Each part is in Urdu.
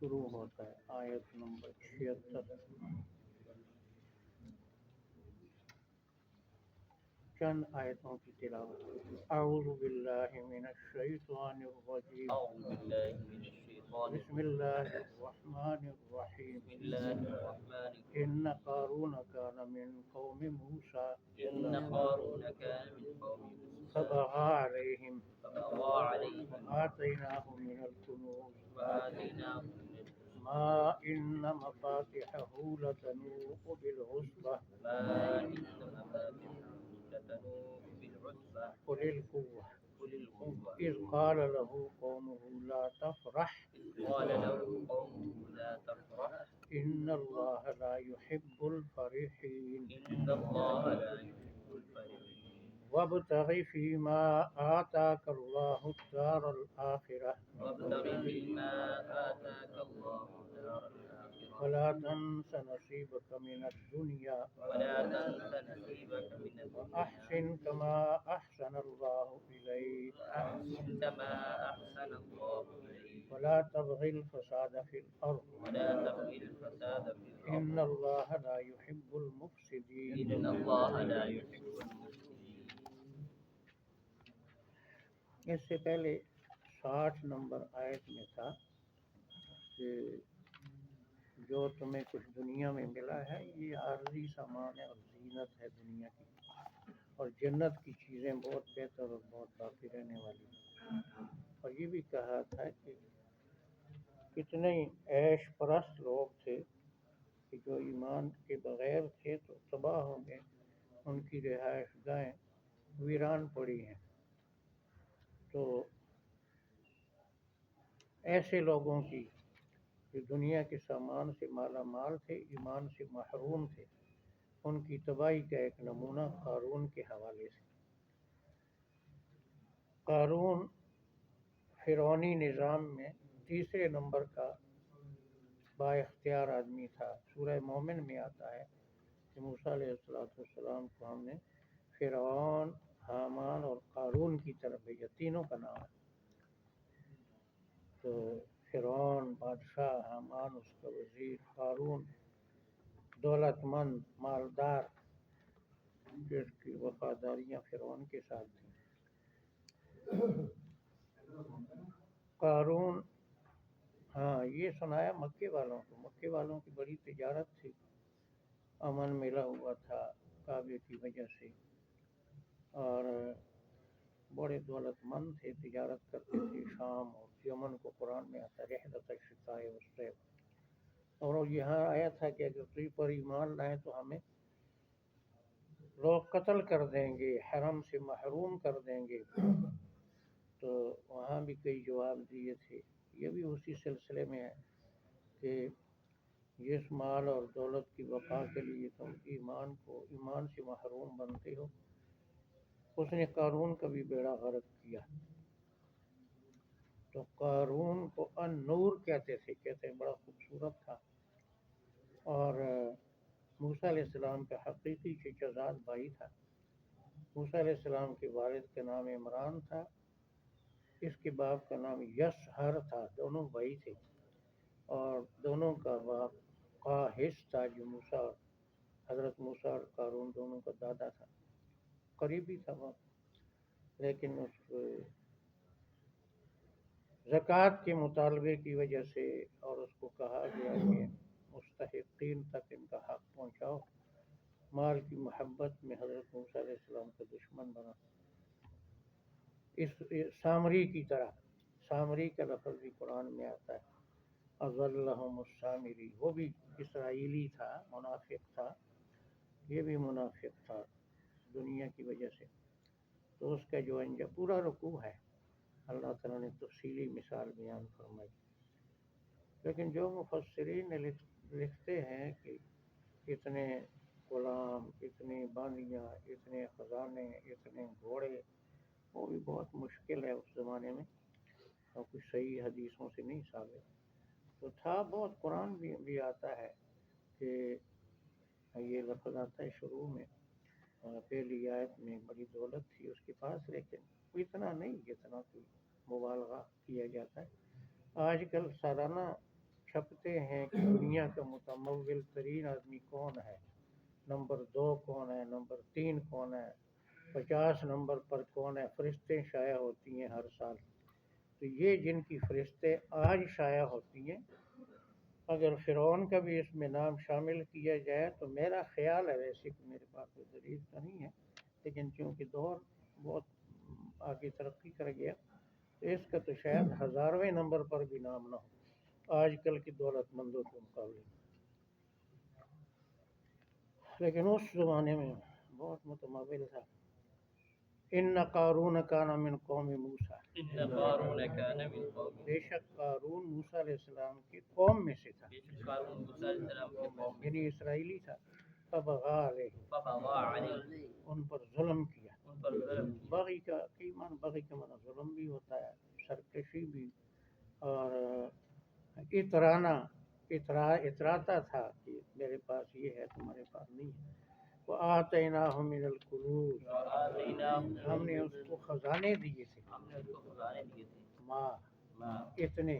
شروع ہوتا ہے آیت نمبر 76. چند آیتوں کی تلاوت. اعوذ باللہ من الشیطان الرجیم. أعوذ بالله من الشيطان بسم الرجيم. اللہ الرحمن الرحیم. بسم الله الرحمن ان الرحيم. قارون کان من قوم موسیٰ إن قارون كان من قوم موسى فبغى عليهم فبغى عليهم وآتيناه من الكنوز وآتيناه من الكنوز ما إن مفاتحه لتنوء بالعصبة ما إن مفاتحه لتنوء بالعصبة أولي القوة أولي القوة إذ قال له قومه لا تفرح إذ قال له قومه لا تفرح إن الله لا يحب الفرحين إن الله لا يحب الفرحين وابتغ فيما آتاك الله الدار الآخرة وابتغ فيما آتاك الله الدار الآخرة ولا تنس نصيبك من الدنيا ولا تنس نصيبك من الدنيا وأحسن كما أحسن الله إليك وأحسن كما أحسن الله إليك ولا تبغ الفساد في الأرض ولا تبغ الفساد في الأرض إن الله لا يحب المفسدين. إن الله لا يحب المفسدين. اس سے پہلے 60 نمبر آیت میں تھا کہ جو تمہیں کچھ دنیا میں ملا ہے یہ عارضی سامان ہے اور زینت ہے دنیا کی، اور جنت کی چیزیں بہت بہتر اور بہت باقی رہنے والی ہیں. اور یہ بھی کہا تھا کہ کتنے عیش پرست لوگ تھے کہ جو ایمان کے بغیر تھے تو تباہ ہو گئے، ان کی رہائش گاہیں ویران پڑی ہیں. تو ایسے لوگوں کی جو دنیا کے سامان سے مالا مال تھے، ایمان سے محروم تھے، ان کی تباہی کا ایک نمونہ قارون کے حوالے سے. قارون فرعونی نظام میں تیسرے نمبر کا با اختیار آدمی تھا. سورہ مومن میں آتا ہے کہ موسیٰ علیہ السلام کو ہم نے فرعون، حامان اور قارون کی طرف بھیجا، تینوں کا نام ہے. تو فرعون بادشاہ، حامان اس کا وزیر، قارون دولت مند مالدار جس کی وفاداریاں فرعون کے ساتھ تھیں. قارون، ہاں یہ سنایا مکے والوں کو، مکے والوں کی بڑی تجارت تھی، امن ملا ہوا تھا کعبے کی وجہ سے، اور بڑے دولت مند تھے، تجارت کرتے تھے. شام اور یمن کو قرآن میں آتا ہے رحلت الشتاء والصیف. اور یہاں آیا تھا کہ اگر تجھ پر ایمان لائیں تو ہمیں لوگ قتل کر دیں گے، حرم سے محروم کر دیں گے. تو وہاں بھی کئی جواب دیے تھے. یہ بھی اسی سلسلے میں ہے کہ جس مال اور دولت کی بقا کے لیے تم ایمان سے محروم بنتے ہو. اس نے قارون کا بھی بیڑا غرق کیا. تو قارون کو ان نور کہتے تھے، کہتے ہیں بڑا خوبصورت تھا. اور موسیٰ علیہ السلام کا حقیقی چچا زاد بھائی تھا. موسیٰ علیہ السلام کے والد کا نام عمران تھا، اس کے باپ کا نام یسہر تھا. دونوں بھائی تھے اور دونوں کا باپ قاہث تھا، جو حضرت موسیٰ اور قارون دونوں کا دادا تھا، قریبی تھا وہ. لیکن اس زکوٰۃ کے مطالبے کی وجہ سے اور اس کو کہا گیا کہ مستحقین تک ان کا حق پہنچاؤ، مال کی محبت میں حضرت موسیٰ علیہ السلام کا دشمن بنا. اس سامری کی طرح، سامری کا لفظ بھی قرآن میں آتا ہے، اضلہم السامری. وہ بھی اسرائیلی تھا، منافق تھا، یہ بھی منافق تھا دنیا کی وجہ سے. تو اس کا جو انجام پورا رکوع ہے، اللہ تعالیٰ نے تفصیلی مثال بیان فرمائی. لیکن جو مفسرین لکھتے ہیں کہ اتنے غلام، اتنی باندیاں، اتنے خزانے، اتنے گھوڑے، وہ بھی بہت مشکل ہے اس زمانے میں، اور کچھ صحیح حدیثوں سے نہیں ثابت. تو تھا بہت. قرآن بھی آتا ہے کہ یہ لفظ آتا ہے شروع میں، پہلی آیت میں، بڑی دولت تھی اس کے پاس، لیکن اتنا نہیں جتنا کہ مبالغہ کیا جاتا ہے. آج کل سالانہ چھپتے ہیں کہ دنیا کا متمول ترین آدمی کون ہے، نمبر 2 کون ہے، نمبر 3 کون ہے، 50 نمبر پر کون ہے۔ فرشتے شائع ہوتی ہیں ہر سال، تو یہ جن کی فرشتے آج شائع ہوتی ہیں، اگر فرعون کا بھی اس میں نام شامل کیا جائے تو میرا خیال ہے، ویسے کہ میرے پاس کوئی دلیل تو نہیں ہے، لیکن چونکہ دور بہت آگے ترقی کر گیا تو اس کا تو شاید 1000ویں نمبر پر بھی نام نہ ہو آج کل کی دولت مندوں کے مقابلے میں، لیکن اس زمانے میں بہت متمول تھا۔ ان قارون کان من قوم موسیٰ، إن قارون كان من قوم بے شک قارون موسیٰ علیہ السلام کی قوم میں سے تھا، قارون موسى عليه السلام في قوم یعنی اسرائیلی تھا۔ فبغى علیہ، فبغى عليه ان پر ظلم کیا۔ انظر ظلم کی۔ بغی کا کئی معنی، بغی کا معنی ظلم بھی ہوتا ہے، سرکشی بھی، اور اترانا، اتراتا تھا کہ میرے پاس یہ ہے تمہارے پاس نہیں ہے۔ وآتیناہ من الکنوز، وآتيناه ہم نے اس کو خزانے دیے تھے، ہم نے اس کو خزانے دیے تھے ما اتنے،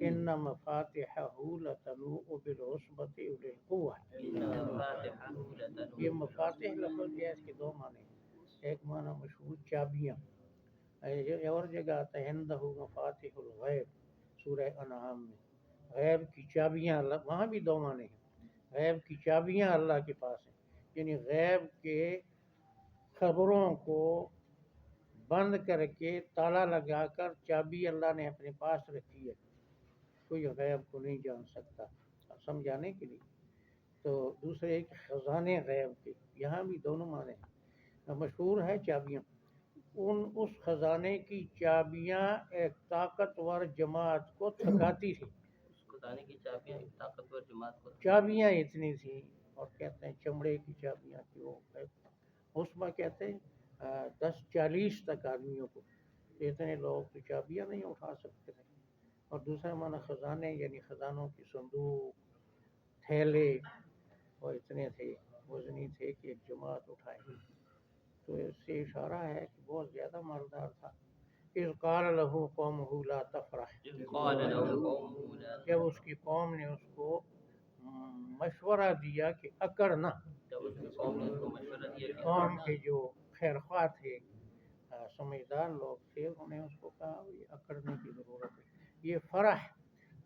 ان مفاتحہ لتنوء بالعصبۃ اولي القوہ۔ إن مفاتحه لتنوء یہ مفاتح لفظ ہے، اس کے دو معنی ہیں، ایک معنی مشہور چابیاں، اور جگہ آتا ہے عندہ مفاتح الغیب، سورہ انعام میں غیب کی چابیاں، وہاں بھی دو معنی ہیں، غیب کی چابیاں اللہ کے پاس ہیں، یعنی غیب کے خبروں کو بند کر کے تالا لگا کر چابی اللہ نے اپنے پاس رکھی ہے، کوئی غیب کو نہیں جان سکتا، سمجھانے کے لیے۔ تو دوسرے ایک خزانے غیب کے، یہاں بھی دونوں معنی ہیں، مشہور ہے چابیاں، اس خزانے کی چابیاں ایک طاقتور جماعت کو تھکاتی تھی، اس خزانے کی چابیاں ایک طاقتور جماعت کو چابیاں اتنی تھیں، اور کہتے ہیں چمڑے کی چابیاں کی، وہ اس میں کہتے ہیں 10-40 تک آدمیوں کو، اتنے لوگ تو چابیاں نہیں اٹھا سکتے تھے۔ اور دوسرا معنی خزانے، یعنی خزانوں کی صندوق، تھیلے، وہ اتنے تھے، وزنی تھے کہ ایک جماعت اٹھائے، تو اس سے اشارہ ہے کہ بہت زیادہ مالدار تھا۔ اذ قال له قومه لا تفرح، إذ قال له قومه لا جب اس کی قوم نے اس کو مشورہ دیا کہ اکڑ نہ، جب اس کی قوم نے اس کو مشورہ دیا کہ قوم کے جو خیرخواہ تھے، سمجھدار لوگ تھے، انہوں نے اس کو کہا یہ اکڑنے کی ضرورت ہے۔ یہ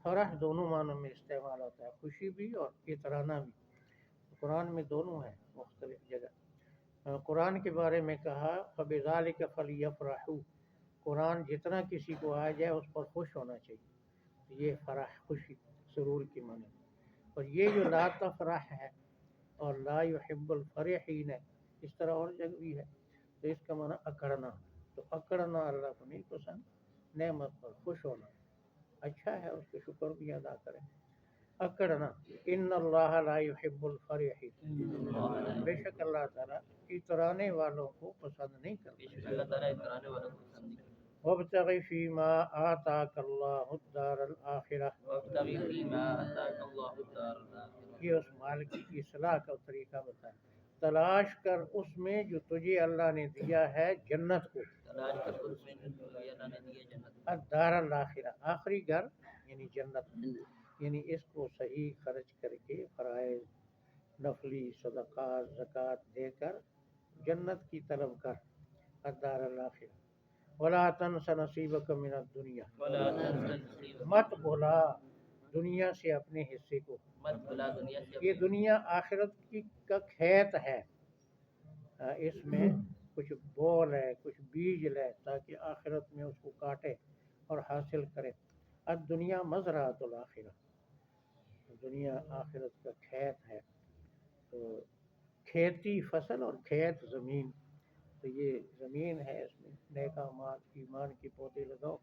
فرح دونوں معنوں میں استعمال ہوتا ہے، خوشی بھی اور اترانا بھی، قرآن میں دونوں ہیں مختلف جگہ۔ قرآن کے بارے میں کہا فَبِذَلِكَ فَلْيَفْرَحُوا، قرآن جتنا کسی کو آ جائے اس پر خوش ہونا چاہیے، یہ فرح، خوشی، سرور کی معنی۔ اور یہ جو لا تفرح ہے اور لا يحب الفرحین ہے، اس طرح اور جگہ بھی ہے، تو اس کا معنی اکڑنا، تو اکڑنا اللہ کو نہیں پسند، نعمت پر خوش ہونا اچھا ہے، اس کے شکر بھی ادا کریں۔ اکڑنا، ان اللہ لا يحب الفرحین، بے شک اللہ تعالیٰ اترانے والوں کو پسند نہیں بے کرتا۔ شک اللہ تعالیٰ اترانے والوں کو پسند نہیں کرتا۔ وابتغ فیما آتاک اللہ الدار الآخرہ، وابتغ فیما آتاک اللہ الدار الآخرہ، یہ اس مال کی اصلاح کا طریقہ بتایا، تلاش کر اس میں جو تجھے اللہ نے دیا ہے جنت کو، تلاش کر اس میں جو تجھے اللہ نے دی ہے جنت، الدار الآخرہ، آخری گھر یعنی جنت، یعنی اس کو صحیح خرچ کر کے فرائض، نفلی صدقات، زکوٰۃ دے کر جنت کی طلب کر، الدار الآخرہ۔ ولا تنس نصیبک من الدنیا، ولا تنس نصیبک، مت بھلا دنیا سے اپنے حصے کو، مت بھلا دنیا سے یہ اپنے دنیا آخرت کی کا کھیت ہے، اس میں کچھ بول ہے، کچھ بیج لے تاکہ آخرت میں اس کو کاٹے اور حاصل کرے۔ الدنیا مزرعۃ الآخرہ، دنیا آخرت کا کھیت ہے، تو کھیتی فصل اور کھیت زمین، تو یہ زمین ہے، اس میں نیک اعمال ایمان کی پودے لگاؤ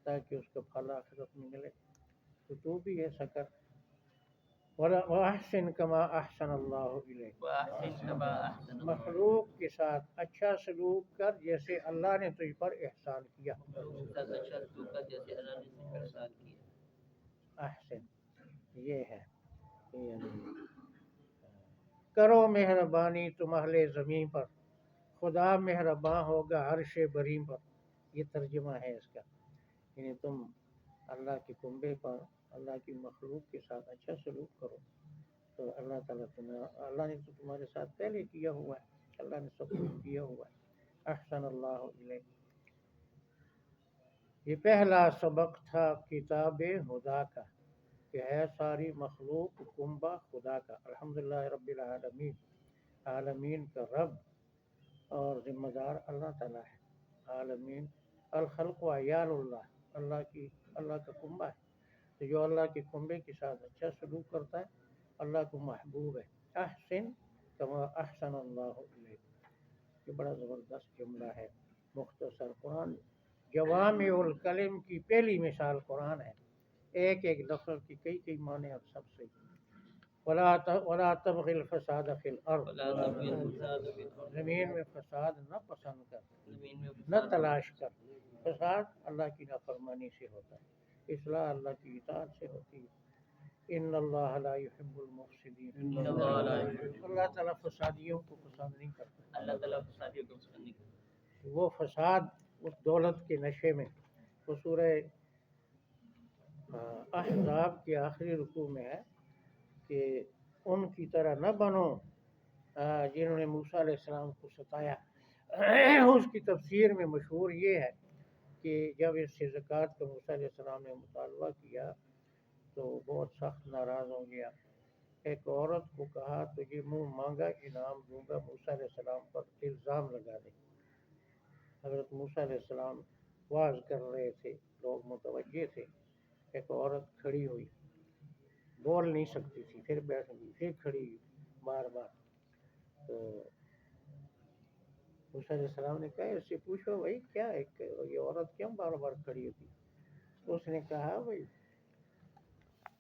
تاکہ اس کا پھل آخرت میں ملے، تو بھی ایسا کر۔ وَأَحْسِنْ كَمَا أَحْسَنَ اللَّهُ إِلَيْكَ، وَأَحْسِنْ كَمَا أَحْسَنَ اللَّهُ مخلوق کے ساتھ اچھا سلوک کر جیسے اللہ نے تجھ پر احسان کیا۔ اچھا سلوک کر جیسے اللہ نے تجھ پر احسان کیا۔ احسن، یہ ہے یعنی کرو مہربانی تم اہل زمین پر، خدا مہرباں ہوگا عرش بریں پر، یہ ترجمہ ہے اس کا، یعنی تم اللہ کے کنبے پر اللہ کی مخلوق کے ساتھ اچھا سلوک کرو تو اللہ نے تو تمہارے ساتھ پہلے کیا ہوا ہے، اللہ نے سب کچھ کیا ہوا ہے۔ احسن اللہ علیہ، یہ پہلا سبق تھا کتاب خدا کا کہ ہے ساری مخلوق کنبہ خدا کا۔ الحمدللہ رب العالمین، عالمین کا رب اور ذمہ دار اللہ تعالیٰ ہے۔ عالمین الخلق و عیال اللہ، اللہ کا کنبہ ہے، تو جو اللہ کے کنبے کے ساتھ اچھا سلوک کرتا ہے اللہ کو محبوب ہے۔ احسن کما احسن اللہ علیک، یہ بڑا زبردست جملہ ہے، مختصر قرآن جوامع الکلم کی پہلی مثال قرآن ہے، ایک ایک لفظ کی کئی معنی اور سب سے۔ ولا تبغ الفساد فی الارض، ولا تبغ الفساد فی الارض، زمین میں فساد نہ پسند کر، زمین میں نہ فساد تلاش کر۔ فساد اللہ کی نافرمانی سے ہوتا ہے، اصلاح اللہ کی اطاعت سے ہوتی ہے۔ ان اللہ لا يحب المفسدین، ان اللہ لا يحب، اللہ تعالیٰ فسادیوں کو پسند نہیں کرتا۔ اللہ تعالیٰ فسادیوں کو پسند نہیں کرتا۔ وہ فساد اس دولت کے نشے میں، وہ سورہ احزاب کے آخری رکوع میں ہے کہ ان کی طرح نہ بنو جنہوں نے موسیٰ علیہ السلام کو ستایا۔ اس کی تفسیر میں مشہور یہ ہے کہ جب اس سے زکوٰۃ کا موسیٰ علیہ السلام نے مطالبہ کیا تو بہت سخت ناراض ہو گیا۔ ایک عورت کو کہا تجھے منہ مانگا انعام دوں گا، موسیٰ علیہ السلام پر الزام لگا دے۔ حضرت موسیٰ علیہ السلام واعظ کر رہے تھے، لوگ متوجہ تھے، ایک عورت کھڑی ہوئی، بول نہیں سکتی تھی، پھر بیٹھ گئی، پھر کھڑی ہوئی بار بار۔ تو موسیٰ علیہ السلام نے کہا اس سے پوچھو بھائی کیا ہے، یہ عورت کیوں بار بار کھڑی ہوتی؟ تو اس نے کہا بھائی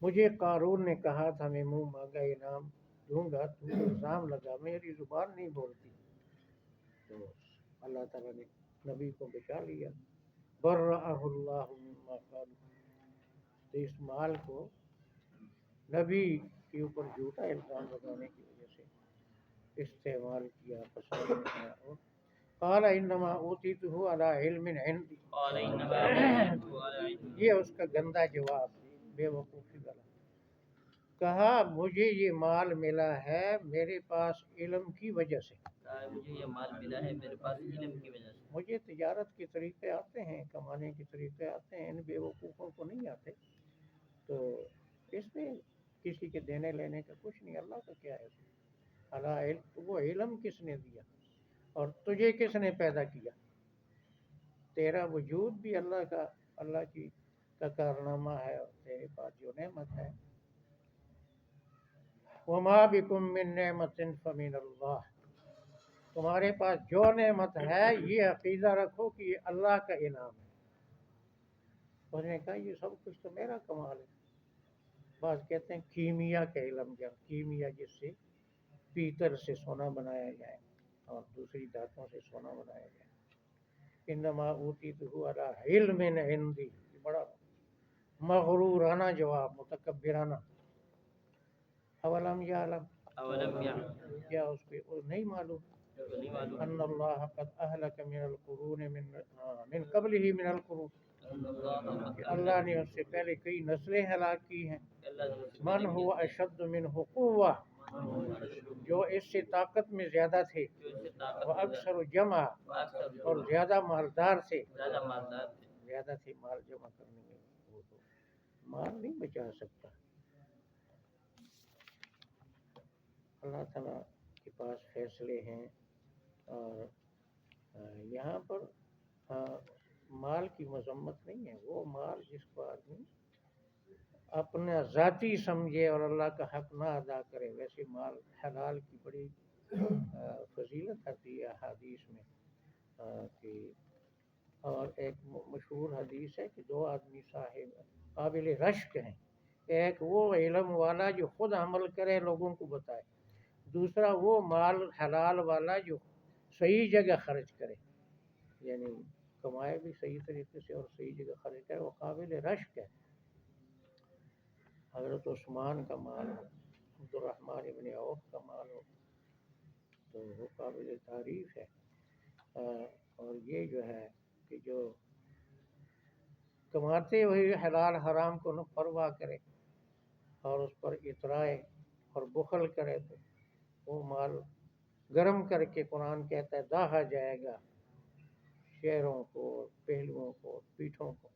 مجھے قارون نے کہا تھا میں منہ مانگا انعام دوں گا، تو الزام لگا، میری زبان نہیں بولتی۔ تو اللہ تعالیٰ نے نبی کو بچا لیا، برأہ اللہ مما قالوا، تو اس مال کو نبی کے اوپر جھوٹا الزام لگانے کی وجہ سے استعمال کیا، پسند کیا۔ اور قال انما اوتیتہ علی علم عندی، قال انما اوتیتہ علی علم، یہ اس کا گندا جواب، بے وقوفی والا۔ کہا مجھے یہ مال ملا ہے میرے پاس علم کی وجہ سے، کہا مجھے یہ مال ملا ہے میرے پاس علم کی وجہ سے، مجھے تجارت کے طریقے آتے ہیں، کمانے کے طریقے آتے ہیں، ان بے وقوفوں کو نہیں آتے۔ تو اس میں کسی کے دینے لینے کا کچھ نہیں، اللہ کا کیا ہے؟ اللہ علم، وہ علم کس نے دیا اور تجھے کس نے پیدا کیا؟ تیرا وجود بھی اللہ کی کا کارنامہ ہے، اور تیرے پاس جو نعمت ہے، وما بکم من نعمت فمن اللہ، تمہارے پاس جو نعمت ہے یہ عقیدہ رکھو کہ یہ اللہ کا انعام ہے۔ اس نے کہا یہ سب کچھ تو میرا کمال ہے۔ بعض کہتے ہیں کیمیا کا علم، جب کیمیا جس سے پیتل سے سونا بنایا جائے اور دوسری دھاتوں سے سونا بنایا جائے۔ انما اوتیتہ علی علم عندی، یہ بڑا مغرورانہ جواب، متکبرانہ۔ اولم یعلم، اولم یعلم، کیا اس کو نہیں معلوم نہیں معلوم، ان اللہ قد اہلک من القرون من قبلہ من القرون، کہ اللہ نے اس سے پہلے کئی نسلیں ہلاک کی ہیں۔ من هو اشد منہ قوہ، جو اس سے طاقت میں زیادہ تھے، وہ اکثر جمع، اور زیادہ مالدار تھے، زیادہ مالدار تھے، زیادہ تھے مال جمع کرنے میں، وہ تو مال نہیں بچا سکتا۔ اللہ تعالیٰ کے پاس فیصلے ہیں، اور یہاں پر مال کی مذمت نہیں ہے، وہ مال جس کو آدمی اپنا ذاتی سمجھے اور اللہ کا حق نہ ادا کرے، ویسے مال حلال کی بڑی فضیلت آتی ہے حدیث میں کہ، اور ایک مشہور حدیث ہے کہ دو آدمی صاحب قابل رشک ہیں، ایک وہ علم والا جو خود عمل کرے لوگوں کو بتائے، دوسرا وہ مال حلال والا جو صحیح جگہ خرچ کرے، یعنی کمائے بھی صحیح طریقے سے اور صحیح جگہ خرچ کرے، وہ قابل رشک ہے۔ حضرت عثمان کا مال ہو، عبد الرحمن ابن عوف کا مال ہو، تو وہ قابل تعریف ہے۔ اور یہ جو ہے کہ جو کماتے ہوئے حلال حرام کو نہ پرواہ کرے اور اس پر اترائے اور بخل کرے تو وہ مال گرم کر کے قرآن کہتا ہے داہا جائے گا شہروں کو پہلوؤں کو پیٹھوں کو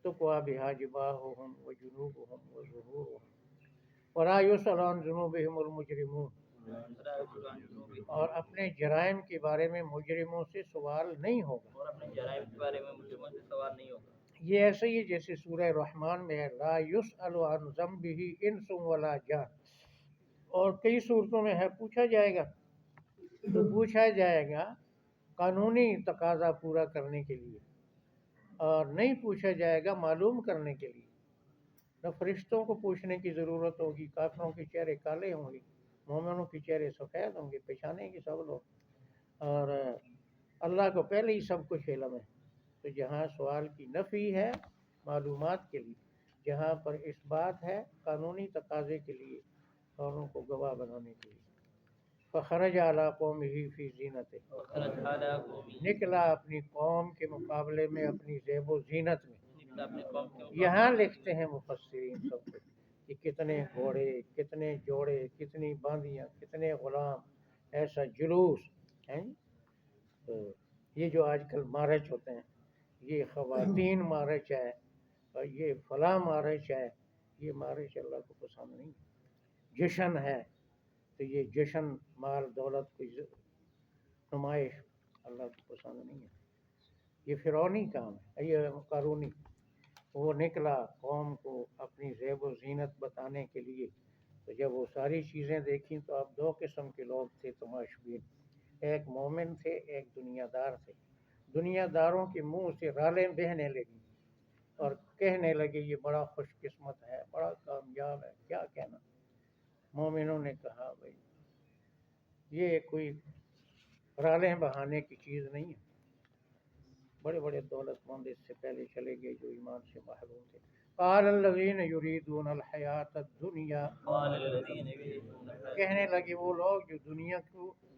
تو کوا بہا جباہہم و جنوبہم و ظہورہم ولا یسأل عن ذنوبہم المجرمون، اور اپنے جرائم کے بارے میں مجرموں سے سوال نہیں ہوگا۔ اور اپنے جرائم کے بارے میں مجرموں سے سوال نہیں ہوگا۔ یہ ایسے ہی جیسے سورہ رحمان میں ہے لا یسأل عن ذنبہ انس ولا جان، اور کئی صورتوں میں ہے پوچھا جائے گا، تو پوچھا جائے گا قانونی تقاضا پورا کرنے کے لیے، اور نہیں پوچھا جائے گا معلوم کرنے کے لیے۔ نہ فرشتوں کو پوچھنے کی ضرورت ہوگی، کافروں کے چہرے کالے ہوں گے، مومنوں کے چہرے سفید ہوں گے، پہچانیں گے سب لوگ، اور اللہ کو پہلے ہی سب کچھ علم ہے۔ تو جہاں سوال کی نفی ہے معلومات کے لیے، جہاں پر اس بات ہے قانونی تقاضے کے لیے اور ان کو گواہ بنانے کے لیے۔ فخرج علی قومہ فی زینتہ، وخرج علی قومہ، نکلا اپنی قوم کے مقابلے میں اپنی زیب و زینت میں۔ نکلا اپنے قوم کے مقابلے یہاں لکھتے ہیں مفسرین سب کچھ کہ کتنے گھوڑے، کتنے جوڑے، کتنی باندیاں، کتنے غلام، ایسا جلوس ہیں۔ تو یہ جو آج کل مارچ ہوتے ہیں، یہ خواتین مارچ ہے اور یہ فلاں مارچ ہے، یہ مارچ اللہ کو پسند نہیں ہے۔ جشن ہے تو یہ جشن مال دولت کی نمائش اللہ کو پسند نہیں ہے۔ یہ فرعونی کام ہے، یہ قارونی۔ وہ نکلا قوم کو اپنی زیب و زینت بتانے کے لیے، تو جب وہ ساری چیزیں دیکھیں تو اب دو قسم کے لوگ تھے تماشبین، ایک مومن تھے، ایک دنیا دار تھے۔ دنیا داروں کے منہ سے رالیں بہنے لگی اور کہنے لگے یہ بڑا خوش قسمت ہے، بڑا کامیاب ہے، کیا کہنا۔ مومنوں نے کہا بھائی یہ کوئی رالیں بہانے کی چیز نہیں ہے، بڑے بڑے دولت مند اس سے پہلے چلے گئے جو ایمان سے محروم تھے۔ قال الذین یریدون الحیاۃ الدنیا، قال الذین یریدون الحیاۃ، کہنے لگے وہ لوگ جو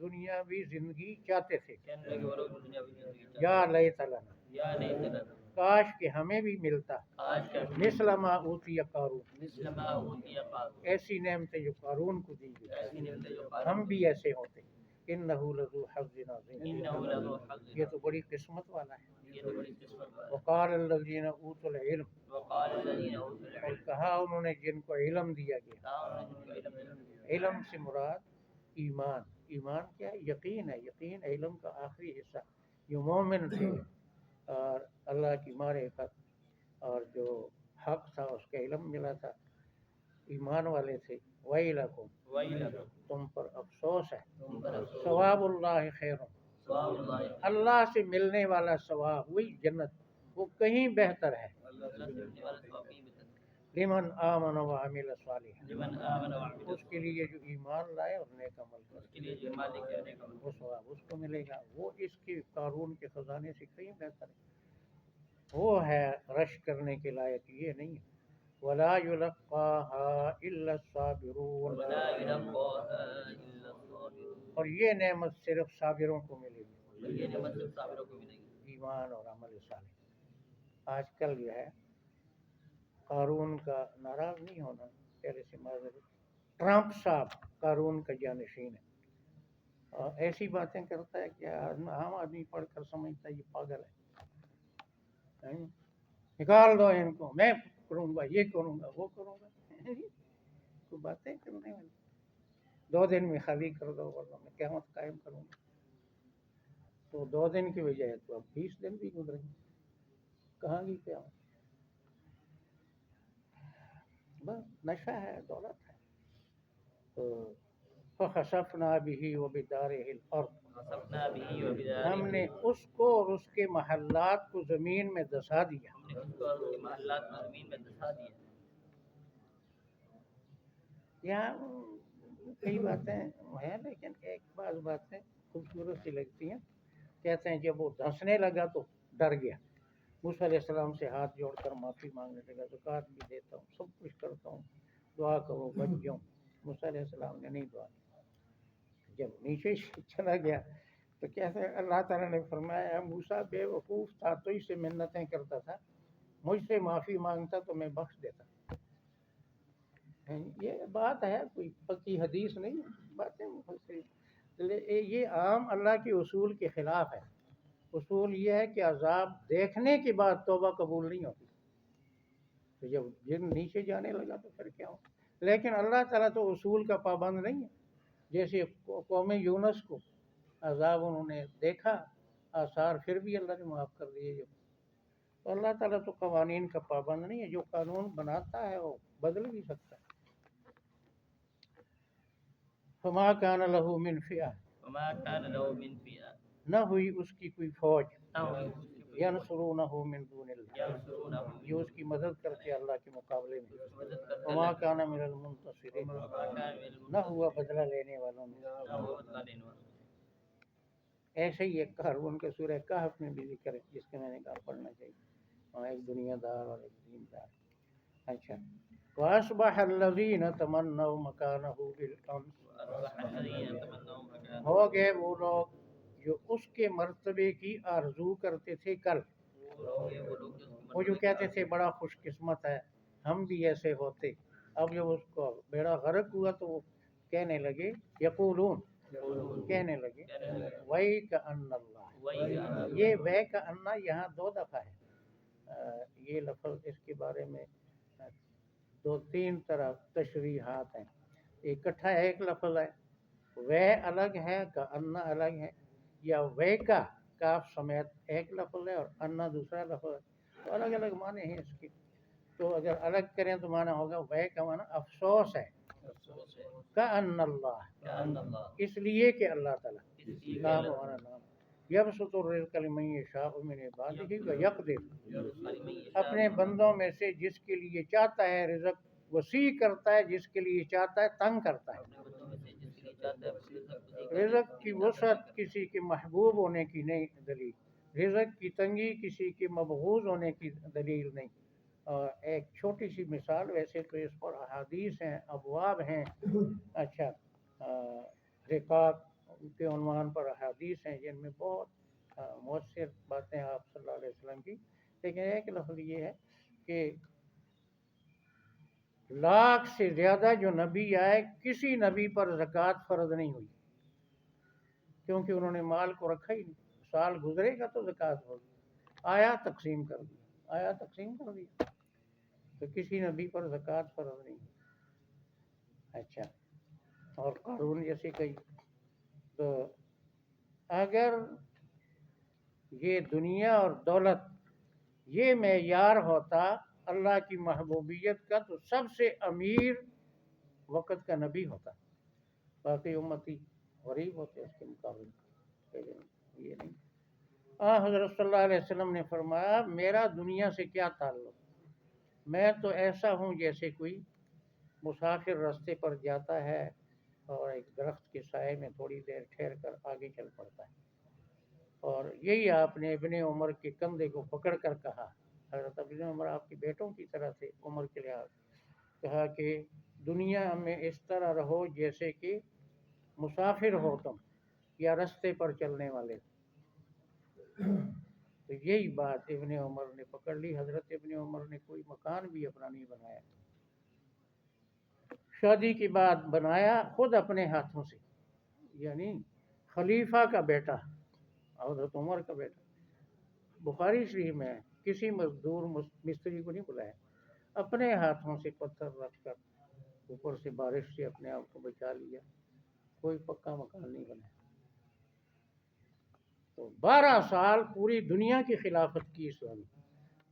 دنیاوی زندگی چاہتے تھے، کہنے لگے وہ لوگ دنیاوی زندگی چاہتے یا لیت لنا، یا لیت لنا، کاش کہ ہمیں بھی ملتا کاش کہ ہمیں مثل ما اوتی قارون، مثل ما اوتی قارون، ایسی نعمتیں جو قارون کو دی گئی، ایسی نعمتیں جو قارون ہم بھی ایسے ہوتے۔ انہ لذو حظ عظیم، انہ لذو حظ، یہ تو بڑی قسمت والا ہے۔ یہ تو بڑی قسمت والا ہے۔ وقال الذین اوتوا العلم، وقال الذین اوتوا اور العلم، کہا انہوں نے جن کو علم دیا گیا۔ کہا انہوں نے جن کو علم دیا، علم سے مراد ایمان، ایمان کیا ہے؟ یقین ہے، یقین علم کا آخری حصہ۔ جو مومن تھے اور اللہ کی معرفت اور جو حق تھا اس کا علم ملا تھا، ایمان والے تھے۔ ویلکم، ویلکم، تم پر افسوس ہے۔ تم پر افسوس، ثواب اللہ خیر، ثواب اللہ، اللہ سے ملنے والا ثواب وہی جنت، وہ کہیں بہتر ہے۔ اللہ سے ملنے والا ثواب کی بہتر، لمن آمن وعمل صالحا، لمن آمن وعمل اس کے لیے جو ایمان لائے اور نیک عمل اس کرے، کے لیے جو مالک ہے نیک عمل، وہ ثواب اس کو ملے گا، وہ اس کے قارون کے خزانے سے کہیں بہتر ہے۔ وہ ہے رش کرنے کے لائق، یہ نہیں ہے۔ ولا يلقاها الا الصابرون، ولا يلقاها الا الصابرون، اور یہ نعمت صرف صابروں کو ملے گی، اور یہ نعمت صرف صابروں کو ملے گی۔ ایمان اور عمل صالح۔ آج کل جو ہے قارون کا ناراض نہیں ہونا، پہلے سے معذرت، ٹرمپ صاحب قارون کا جانشین ہے، اور ایسی باتیں کرتا ہے کہ عام آدمی پڑھ کر سمجھتا ہے یہ پاگل ہے۔ نکال دو ان کو، میں کروں گا، یہ کروں گا، وہ کروں گا، تو باتیں کرنے والی۔ 2 دن میں خالی کر دو ورنہ میں قیامت قائم کروں گا۔ تو 2 دن کی بجائے تو اب 20 دن بھی گزریں گے، کہاں گی قیامت؟ بس نشہ ہے، دولت ہے۔ تو فخسفنا به وبداره الارض، خسفنا به وبداره، ہم نے اس کو اور اس کے محلات کو زمین میں دسا دیا۔ ہم نے اس کو اور اس کے محلات کو زمین میں دسا دیا۔ یہاں کئی باتیں ہیں لیکن ایک بعض باتیں خوبصورت سی لگتی ہیں۔ کہتے ہیں جب وہ دھنسنے لگا تو ڈر گیا، موسیٰ علیہ السلام سے ہاتھ جوڑ کر معافی مانگنے لگا، زکوٰۃ بھی دیتا ہوں، سب کچھ کرتا ہوں، دعا کرو بچ جاؤں۔ موسیٰ علیہ السلام نے نہیں دعا کی۔ جب نیچے چلا گیا تو کہتے ہیں اللہ تعالیٰ نے فرمایا موسیٰ بے وقوف تھا تو اس سے منتیں کرتا تھا، مجھ سے معافی مانگتا تو میں بخش دیتا. یہ بات ہے، کوئی پکی حدیث نہیں، باتیں مفسرین. یہ عام اللہ کے اصول کے خلاف ہے. اصول یہ ہے کہ عذاب دیکھنے کے بعد توبہ قبول نہیں ہوتی. تو جب جن نیچے جانے لگا تو پھر کیا ہو. لیکن اللہ تعالیٰ تو اصول کا پابند نہیں ہے. جیسے قوم یونس کو عذاب انہوں نے دیکھا، آثار، پھر بھی اللہ نے معاف کر دیے. تو اللہ تعالیٰ تو قوانین کا پابند نہیں ہے. جو قانون بناتا ہے وہ بدل بھی سکتا ہے. فما کان لہ من فئہ، وما كان له من فئة نہ ہوئی اس کی کوئی فوج، ينصرونه ینصرونہ من دون اللہ، جو اس کی مدد کرتے اللہ کے مقابلے میں. مدد کرتے وما اللہ کان من المنتصرین، وما كان من نہ ہوا بدلہ لینے والوں میں. نہ ہوا بدلہ لینے والا. ایسے ہی ایک قارون کا سورہ کہف میں بھی ذکر ہے، جس کا میں نے کہا پڑھنا چاہیے. وہاں ایک دنیا دار اور ایک دیندار. اچھا. وَأَصْبَحَ الَّذِينَ تَمَنَّوْا مَكَانَهُ بِالْأَمْسِ، وأصبح الذين تمنوا مكانه ہو گئے وہ لوگ جو اس کے مرتبے کی آرزو کرتے تھے کل. وہ جو کہتے تھے بڑا خوش قسمت ہے ہم بھی ایسے ہوتے. اب جب اس کو بیڑا غرق ہوا تو وہ کہنے لگے، یقولون، کہنے لگے، وَيْكَأَنَّ اللَّهَ. یہ وَيْكَأَنَّ یہاں 2 دفعہ ہے. یہ لفظ اس کے بارے میں 2-3 طرح تشریحات ہیں. اکٹھا ایک لفظ ہے، وے الگ ہے، کأن الگ ہے، یا وے کا کاف سمیت ایک لفظ ہے اور انا دوسرا لفظ ہے. تو الگ الگ معنی ہیں اس کے. تو اگر الگ کریں تو معنی ہوگا وے کا معنی افسوس ہے، کأن اللہ، اس لیے کہ اللہ تعالیٰ، نام ہمارا نام، یبسط الرزق لمن یشاء من عبادہ ویقدر، اپنے بندوں میں سے جس کے لیے چاہتا ہے رزق وسیع کرتا ہے، جس کے لیے چاہتا ہے تنگ کرتا ہے. رزق کی وسعت کسی کے محبوب ہونے کی نہیں دلیل، رزق کی تنگی کسی کے مبغوض ہونے کی دلیل نہیں. اور ایک چھوٹی سی مثال، ویسے تو اس پر احادیث ہیں، ابواب ہیں. اچھا، رقاق کے عنوان پر احادیث ہیں جن میں بہت مؤثر باتیں آپ صلی اللہ علیہ وسلم کی. لیکن ایک لفظ یہ ہے کہ لاکھ سے زیادہ جو نبی آئے کسی نبی پر زکوٰۃ فرض نہیں ہوئی، کیونکہ انہوں نے مال کو رکھا ہی نہیں. سال گزرے گا تو زکوٰۃ ہوگی. آیا تقسیم کر دیا، تو کسی نبی پر زکوٰۃ فرض نہیں. اچھا، اور قارون جیسے کہی. تو اگر یہ دنیا اور دولت یہ معیار ہوتا اللہ کی محبوبیت کا، تو سب سے امیر وقت کا نبی ہوتا. باقی امتی غریب ہوتے اس کے مقابلے. یہ نہیں. حضرت صلی اللہ علیہ وسلم نے فرمایا، میرا دنیا سے کیا تعلق، میں تو ایسا ہوں جیسے کوئی مسافر راستے پر جاتا ہے اور ایک درخت کے سائے میں تھوڑی دیر ٹھہر کر آگے چل پڑتا ہے. اور یہی آپ نے ابن عمر کے کندھے کو پکڑ کر کہا. حضرت ابن عمر آپ کے بیٹوں کی طرح سے عمر کے لحاظ کہا کہ دنیا میں اس طرح رہو جیسے کہ مسافر ہو تم یا راستے پر چلنے والے. تو یہی بات ابن عمر نے پکڑ لی. حضرت ابن عمر نے کوئی مکان بھی اپنا نہیں بنایا، شادی کے بعد بنایا خود اپنے ہاتھوں سے. یعنی خلیفہ کا بیٹا، حضرت عمر کا بیٹا. بخاری شریف میں کسی مزدور مستری کو نہیں بلایا، اپنے ہاتھوں سے پتھر رکھ کر اوپر سے بارش سے اپنے آپ کو بچا لیا. کوئی پکا مکان نہیں بنایا. تو 12 سال پوری دنیا کی خلافت کی اسلامی.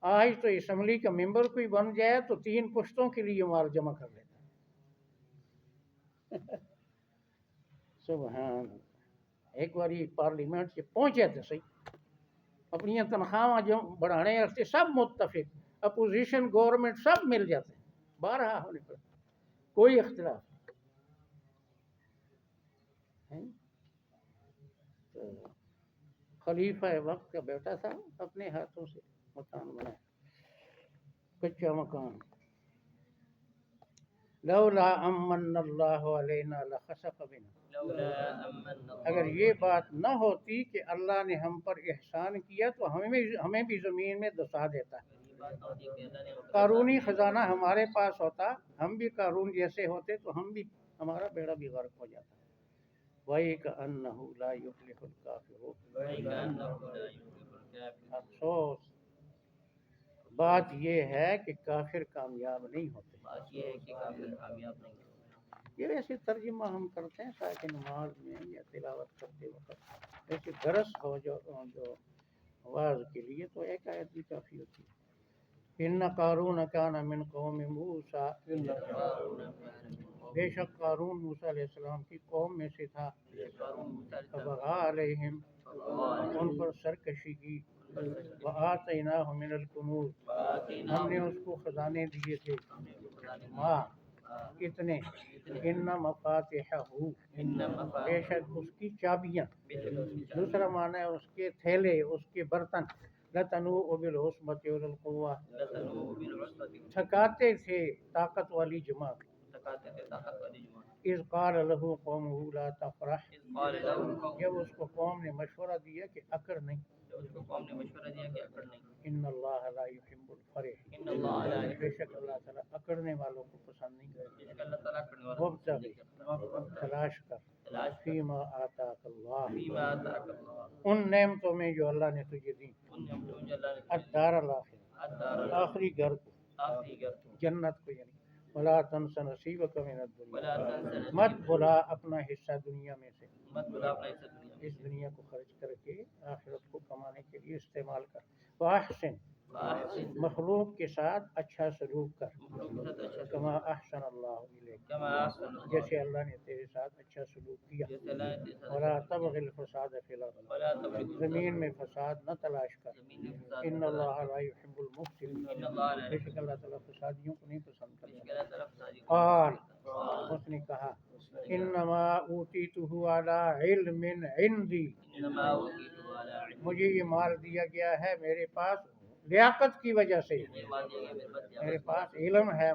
آج تو اسمبلی کا ممبر کوئی بن جائے تو 3 پشتوں کے لیے مال جمع کر لیتا. سبحان. ایک باری پارلیمنٹ سے پہنچے تھے صحیح، اپنی تنخواہ جو بڑھانے سے سب متفق، اپوزیشن گورنمنٹ سب مل جاتے ہیں، 12 ہونے پر کوئی اختلاف. خلیفہ وقت کا بیٹا تھا، اپنے ہاتھوں سے مکان بنایا، کچا مکان. لولا امن اللہ علینا لخسف بنا، اگر یہ بات نہ ہوتی کہ اللہ نے ہم پر احسان کیا تو ہمیں بھی زمین میں دسا دیتا. بات ہوتی ہے کہ اللہ نے قارونی خزانہ ہمارے پاس ہوتا ہم بھی قارون جیسے ہوتے تو ہم بھی ہمارا بیڑا بھی غرق ہو جاتا وَيْكَأَنَّهُ لَا يُفْلِحُ الْكَافِرُونَ افسوس بات یہ ہے کہ کافر کامیاب نہیں ہوتے بات یہ ہے کہ کافر کامیاب نہیں ہوتے۔ یہ ایسے ترجمہ ہم کرتے ہیں تاکہ نماز میں یا تلاوت کرتے وقت ایسے درس ہو جو واز کے لیے تو ایک آیت بھی کافی ہوتی ہے ان قارون کان من قوم موسیٰ بے شک قارون موسیٰ علیہ السلام کی قوم میں سے تھا فبغى علیہم ان پر سرکشی کی وآتیناہ من الکنوز ہم نے اس کو خزانے دیے تھے ماں کتنے ان مفاتحہ بے شک اس کی چابیاں دوسرا معنی ہے اس کے تھیلے اس کے برتن لتنوء بالعصبۃ اولي القوة تھکاتے تھے طاقت والی جماعت اذ قال له قومه لا تفرح جب اس کو قوم نے مشورہ دیا کہ اکڑ نہیں ان اللہ لا يحب الفرح بے شک اللہ تعالیٰ اکڑنے والوں کو پسند نہیں کرتا وابتغ تلاش کر فیما آتاک اللہ ان نعمتوں میں جو اللہ نے تجھے دی الدار الاخرہ آخری گھر کو جنت کو یعنی ولا تنس نصیبک من الدنیا مت بھلا اپنا حصہ دنیا میں سے اس دنیا کو خرچ کر کے آخرت کو کمانے کے لیے استعمال کر واحسن مخلوق کے ساتھ اچھا سلوک کر کما احسن اللہ الیک جیسے اللہ نے تیرے ساتھ اچھا سلوک کیا ولا تبغ الفساد فی الارض زمین میں فساد نہ تلاش کر ان اللہ لا يحب المفسدین بے شک اللہ تعالیٰ فسادیوں کو نہیں پسند کرتا قال اس نے کہا انما اوتیتہ علی علم عندی مجھے یہ مال دیا گیا ہے میرے پاس لیاقت کی وجہ سے میرے پاس علم ہے